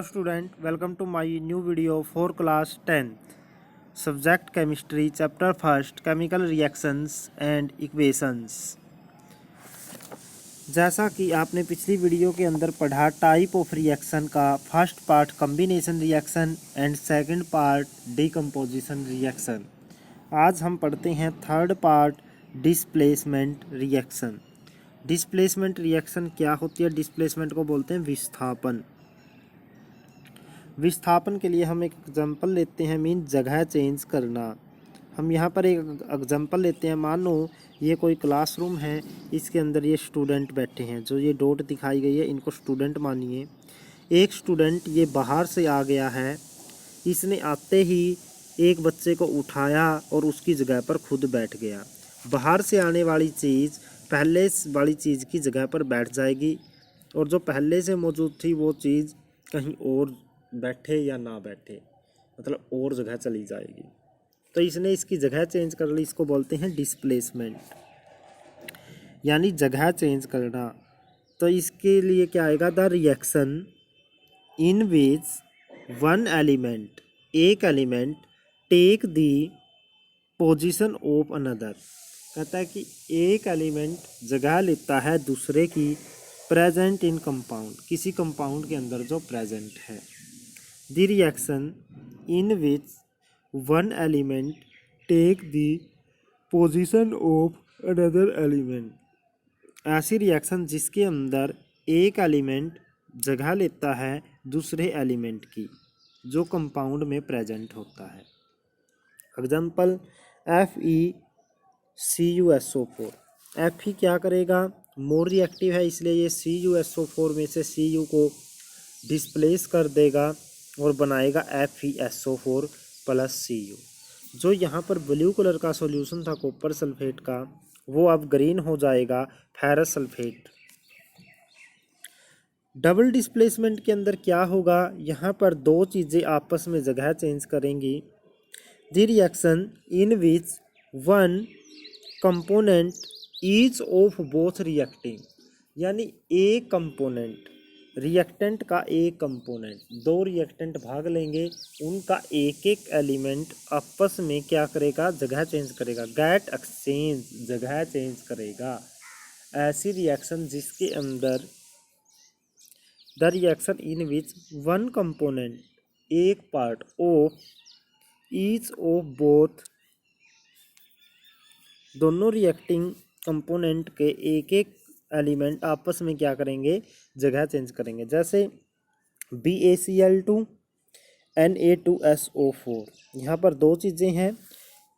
Student, welcome to my new video for class 10th. Subject chemistry, chapter 1st, chemical reactions and equations. जैसा कि आपने पिछली video के अंदर पढ़ा टाइप ऑफ रिएक्शन का first part combination reaction and second part decomposition reaction. आज हम पढ़ते हैं third part displacement reaction. Displacement reaction क्या होती है? डिस्प्लेसमेंट को बोलते हैं विस्थापन। विस्थापन के लिए हम एक एग्जांपल लेते हैं, मीन जगह चेंज करना। हम यहाँ पर एक एग्जांपल लेते हैं, मानो ये कोई क्लासरूम है, इसके अंदर ये स्टूडेंट बैठे हैं। जो ये डॉट दिखाई गई है इनको स्टूडेंट मानिए। एक स्टूडेंट ये बाहर से आ गया है, इसने आते ही एक बच्चे को उठाया और उसकी जगह पर खुद बैठ गया। बाहर से आने वाली चीज़ पहले वाली चीज़ की जगह पर बैठ जाएगी और जो पहले से मौजूद थी वो चीज़ कहीं और बैठे या ना बैठे, मतलब और जगह चली जाएगी। तो इसने इसकी जगह चेंज कर ली, इसको बोलते हैं डिस्प्लेसमेंट, यानी जगह चेंज करना। तो इसके लिए क्या आएगा? The reaction in which one element, एक element take the position of another. कहता है कि एक एलिमेंट जगह लेता है दूसरे की, प्रेजेंट इन कंपाउंड, किसी कंपाउंड के अंदर जो प्रेजेंट है। The reaction in which one element take the position of another element, ऐसी रिएक्शन जिसके अंदर एक एलिमेंट जगह लेता है दूसरे एलिमेंट की जो कंपाउंड में प्रेजेंट होता है। Example FeCuSO4। Fe क्या करेगा? मोर रिएक्टिव है, इसलिए ये CuSO4 में से Cu को डिस्प्लेस कर देगा और बनाएगा FeSO4 प्लस Cu। जो यहाँ पर ब्लू कलर का सॉल्यूशन था कॉपर सल्फेट का, वो अब ग्रीन हो जाएगा फेरस सल्फेट। डबल डिस्प्लेसमेंट के अंदर क्या होगा? यहाँ पर दो चीज़ें आपस में जगह चेंज करेंगी। The reaction in which one component each of both reacting, यानी एक कंपोनेंट रिएक्टेंट का एक कंपोनेंट, दो रिएक्टेंट भाग लेंगे, उनका एक एक एलिमेंट आपस में क्या करेगा? जगह चेंज करेगा। गेट एक्सचेंज, जगह चेंज करेगा। ऐसी रिएक्शन जिसके अंदर the reaction in which one component, एक part of each of both, दोनों रिएक्टिंग कंपोनेंट के एक एक एलिमेंट आपस में क्या करेंगे? जगह चेंज करेंगे। जैसे BaCl2 Na2SO4, यहाँ पर दो चीज़ें हैं,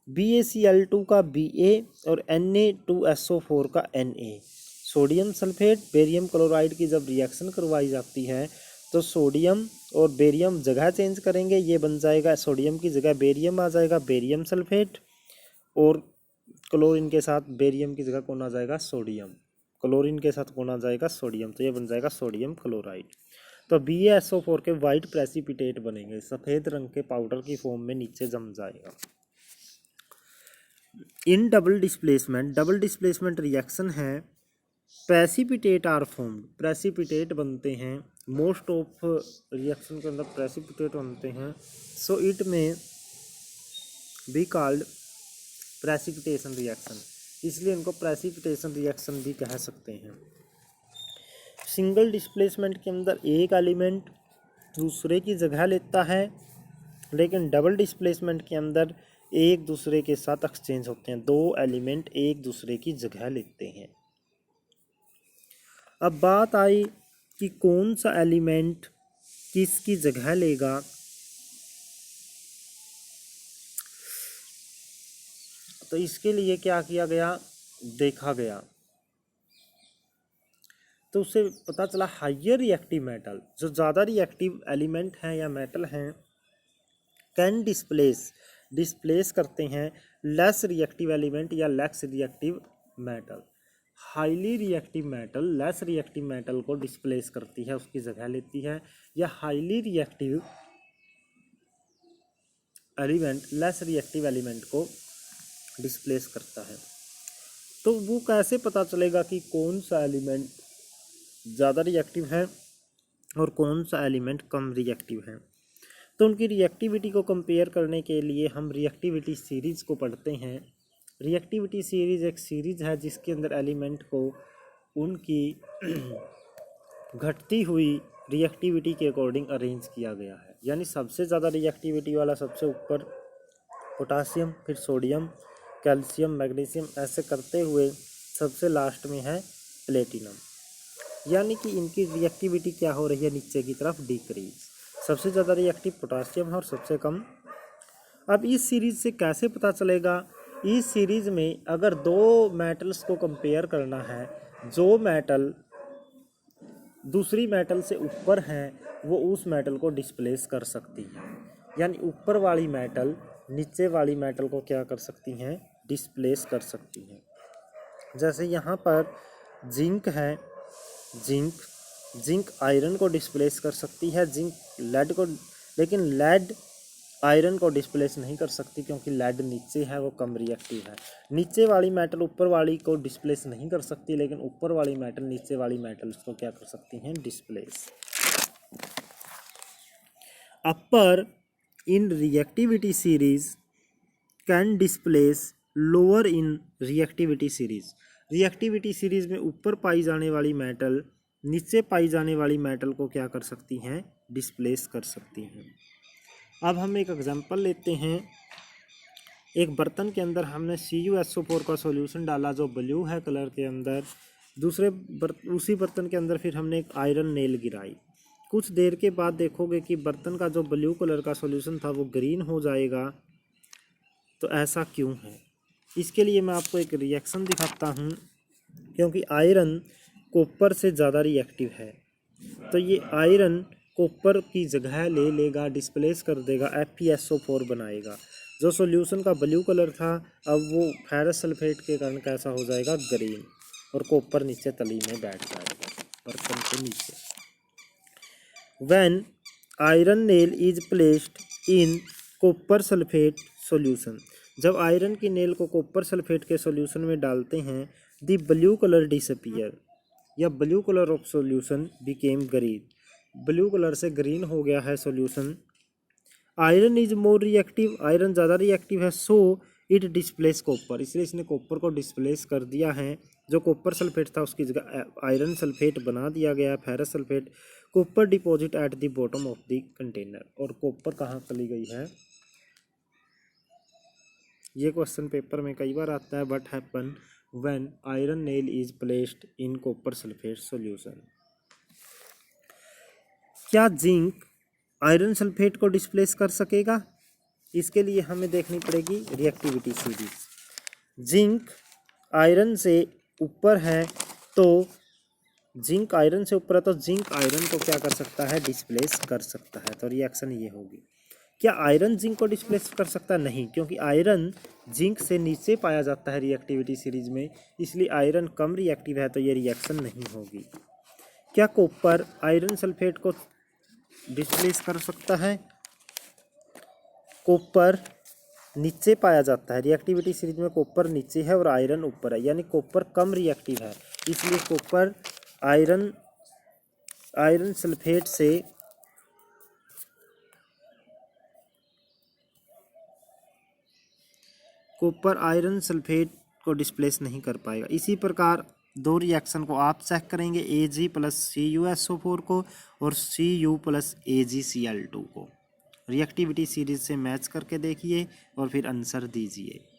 BaCl2 का Ba और Na2SO4 का Na। Sodium sulphate barium chloride की जब रिएक्शन करवाई जाती है तो सोडियम और बेरियम जगह चेंज करेंगे, ये बन जाएगा सोडियम की जगह बेरियम आ जाएगा बेरियम सल्फेट, और क्लोरीन के साथ बेरियम की जगह कौन आ जाएगा? सोडियम। क्लोरीन के साथ कौन आ जाएगा? सोडियम। तो ये बन जाएगा सोडियम क्लोराइड। तो BaSO4 के वाइट प्रेसिपिटेट बनेंगे, सफ़ेद रंग के पाउडर की फॉर्म में नीचे जम जाएगा। इन डबल डिस्प्लेसमेंट रिएक्शन है, प्रेसिपिटेट आर फॉर्म्ड, प्रेसिपिटेट बनते हैं। मोस्ट ऑफ रिएक्शन के अंदर प्रेसिपिटेट बनते हैं। सो इट में बी कॉल्ड प्रेसिपिटेशन रिएक्शन, इसलिए इनको प्रेसिपिटेशन रिएक्शन भी कह सकते हैं। सिंगल डिस्प्लेसमेंट के अंदर एक एलिमेंट दूसरे की जगह लेता है, लेकिन डबल डिस्प्लेसमेंट के अंदर एक दूसरे के साथ एक्सचेंज होते हैं, दो एलिमेंट एक दूसरे की जगह लेते हैं। अब बात आई कि कौन सा एलिमेंट किसकी जगह लेगा। तो इसके लिए क्या किया गया? देखा गया, तो उससे पता चला हायर रिएक्टिव मेटल, जो ज़्यादा रिएक्टिव एलिमेंट हैं या मेटल हैं, कैन डिस्प्लेस करते हैं लेस रिएक्टिव एलिमेंट या less reactive metal. Highly reactive metal less reactive metal को डिस्प्लेस करती है, उसकी जगह लेती है, या highly reactive element less reactive element को डिस्प्लेस करता है। तो वो कैसे पता चलेगा कि कौन सा एलिमेंट ज़्यादा रिएक्टिव है और कौन सा एलिमेंट कम रिएक्टिव है। तो उनकी रिएक्टिविटी को कंपेयर करने के लिए हम रिएक्टिविटी सीरीज़ को पढ़ते हैं। रिएक्टिविटी सीरीज़ एक सीरीज़ है जिसके अंदर एलिमेंट को उनकी घटती हुई रिएक्टिविटी के अकॉर्डिंग अरेंज किया गया है। यानी सबसे ज़्यादा रिएक्टिविटी वाला सबसे ऊपर पोटासियम, फिर सोडियम, कैल्शियम, मैग्नीशियम, ऐसे करते हुए सबसे लास्ट में है प्लेटिनम। यानी कि इनकी रिएक्टिविटी क्या हो रही है, नीचे की तरफ डिक्रीज। सबसे ज़्यादा रिएक्टिव पोटासियम है और सबसे कम। अब इस सीरीज से कैसे पता चलेगा, इस सीरीज में अगर दो मेटल्स को कंपेयर करना है, जो मेटल दूसरी मेटल से ऊपर है वो उस मेटल को डिस्प्लेस कर सकती है। यानी ऊपर वाली मेटल नीचे वाली मेटल को क्या कर सकती हैं, डिस्प्लेस कर सकती हैं। जैसे यहाँ पर जिंक है, जिंक आयरन को डिस्प्लेस कर सकती है, जिंक लेड को, लेकिन लेड आयरन को डिस्प्लेस नहीं कर सकती क्योंकि लेड नीचे है, वो कम रिएक्टिव है। नीचे वाली मेटल ऊपर वाली को डिस्प्लेस नहीं कर सकती, लेकिन ऊपर वाली मेटल नीचे वाली मेटल को क्या कर सकती हैं, displace. Upper in reactivity series can displace lower in reactivity series. Reactivity series में ऊपर पाई जाने वाली मेटल नीचे पाई जाने वाली मेटल को क्या कर सकती हैं, डिस्प्लेस कर सकती हैं। अब हम एक एग्जांपल लेते हैं। एक बर्तन के अंदर हमने CuSO4 का सॉल्यूशन डाला जो ब्लू है कलर के अंदर। उसी बर्तन के अंदर फिर हमने एक आयरन नेल गिराई। कुछ देर के बाद देखोगे कि बर्तन का जो ब्लू कलर का सॉल्यूशन था वो ग्रीन हो जाएगा। तो ऐसा क्यों है, इसके लिए मैं आपको एक रिएक्शन दिखाता हूँ। क्योंकि आयरन कॉपर से ज़्यादा रिएक्टिव है, तो ये आयरन कॉपर की जगह ले लेगा, डिस्प्लेस कर देगा, FeSO4 बनाएगा। जो सॉल्यूशन का ब्लू कलर था अब वो फेरस सल्फेट के कारण कैसा हो जाएगा, ग्रीन, और कॉपर नीचे तली में बैठ जाएगा बर्तन के नीचे। When iron nail is placed in copper sulphate solution, जब आयरन की नेल को कॉपर सल्फेट के सॉल्यूशन में डालते हैं, द ब्लू कलर डिसअपीयर, या blue colour of solution became green, blue colour से ग्रीन हो गया है solution. Iron is more reactive, iron ज़्यादा रिएक्टिव है, सो इट डिस्प्लेस कॉपर, इसलिए इसने कॉपर को डिस्प्लेस कर दिया है। जो कॉपर सल्फेट था उसकी जगह आयरन सल्फेट बना दिया गया, ferrous sulphate. Copper deposit at the bottom of the container, और कॉपर कहाँ चली गई है, ये क्वेश्चन पेपर में कई बार आता है। What happen when iron nail is placed in copper sulphate solution. क्या जिंक आयरन सल्फेट को डिस्प्लेस कर सकेगा, इसके लिए हमें देखनी पड़ेगी रिएक्टिविटी सीरीज। जिंक आयरन से ऊपर है, तो जिंक आयरन से ऊपर है तो जिंक आयरन को क्या कर सकता है, डिस्प्लेस कर सकता है। तो रिएक्शन ये होगी। क्या आयरन जिंक को डिस्प्लेस कर सकता है, नहीं, क्योंकि आयरन जिंक से नीचे पाया जाता है रिएक्टिविटी सीरीज में, इसलिए आयरन कम रिएक्टिव है, तो ये रिएक्शन नहीं होगी। क्या कॉपर आयरन सल्फेट को डिस्प्लेस कर सकता है, कॉपर नीचे पाया जाता है रिएक्टिविटी सीरीज में, कॉपर नीचे है और आयरन ऊपर है, यानी कॉपर कम रिएक्टिव है, इसलिए कॉपर आयरन सल्फेट से कॉपर आयरन सल्फेट को डिस्प्लेस नहीं कर पाएगा। इसी प्रकार दो रिएक्शन को आप चेक करेंगे, Ag प्लस CuSO4 को और Cu प्लस AgCl2 को। रिएक्टिविटी सीरीज से मैच करके देखिए और फिर आंसर दीजिए।